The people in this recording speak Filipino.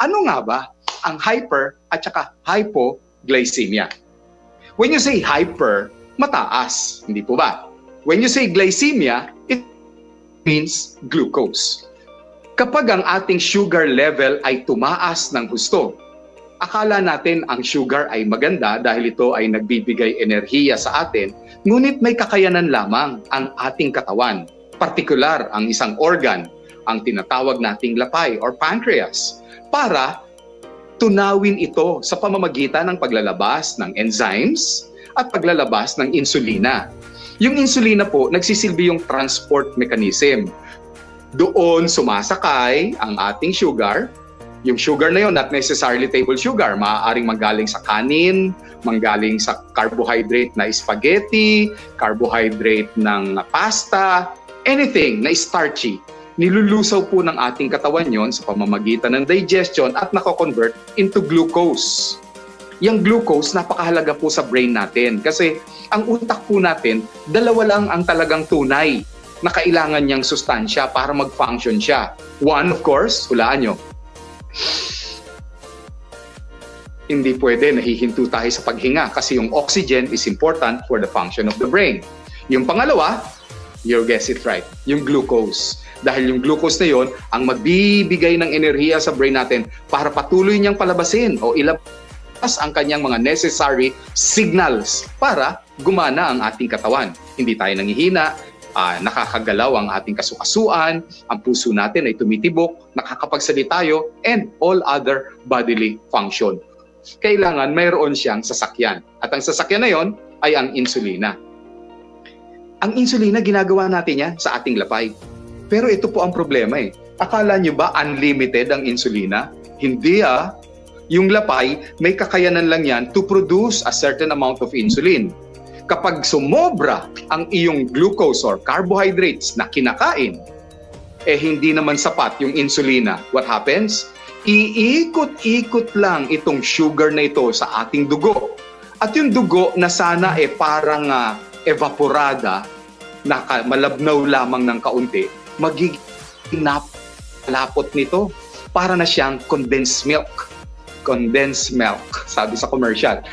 Ano nga ba ang hyper at saka hypoglycemia? When you say hyper, mataas, hindi po ba? When you say glycemia, it means glucose. Kapag ang ating sugar level ay tumaas ng husto, akala natin ang sugar ay maganda dahil ito ay nagbibigay enerhiya sa atin, ngunit may kakayanan lamang ang ating katawan, partikular ang isang organ, ang tinatawag nating lapay or pancreas, para tunawin ito sa pamamagitan ng paglalabas ng enzymes at paglalabas ng insulina. Yung insulina po, nagsisilbi yung transport mechanism. Doon sumasakay ang ating sugar. Yung sugar na yun, not necessarily table sugar, maaaring manggaling sa kanin, manggaling sa carbohydrate na spaghetti, carbohydrate ng pasta, anything na starchy. Nilulusaw po ng ating katawan yon sa pamamagitan ng digestion at nako-convert into glucose. Yung glucose, napakahalaga po sa brain natin kasi ang utak po natin, dalawa lang ang talagang tunay na kailangan niyang sustansya para mag-function siya. One, of course, hulaan nyo. Hindi pwede, nahihinto tayo sa paghinga kasi yung oxygen is important for the function of the brain. Yung pangalawa, you guess it right, yung glucose. Dahil yung glucose na yon ang magbibigay ng enerhiya sa brain natin para patuloy niyang palabasin o ilabas ang kanyang mga necessary signals para gumana ang ating katawan. Hindi tayo nanghihina, nakakagalaw ang ating kasukasuan, ang puso natin ay tumitibok, nakakapagsalita tayo, and all other bodily function. Kailangan mayroon siyang sasakyan. At ang sasakyan na yon ay ang insulina. Ang insulina, ginagawa natin yan sa ating lapay. Pero ito po ang problema eh. Akala nyo ba unlimited ang insulina? Hindi Yung lapay, may kakayanan lang yan to produce a certain amount of insulin. Kapag sumobra ang iyong glucose or carbohydrates na kinakain, hindi naman sapat yung insulina. What happens? Iikot-ikot lang itong sugar na ito sa ating dugo. At yung dugo na sana parang evaporada, malabnaw lamang ng kaunti, magiging napalapot nito para na siyang condensed milk. Condensed milk, sabi sa commercial.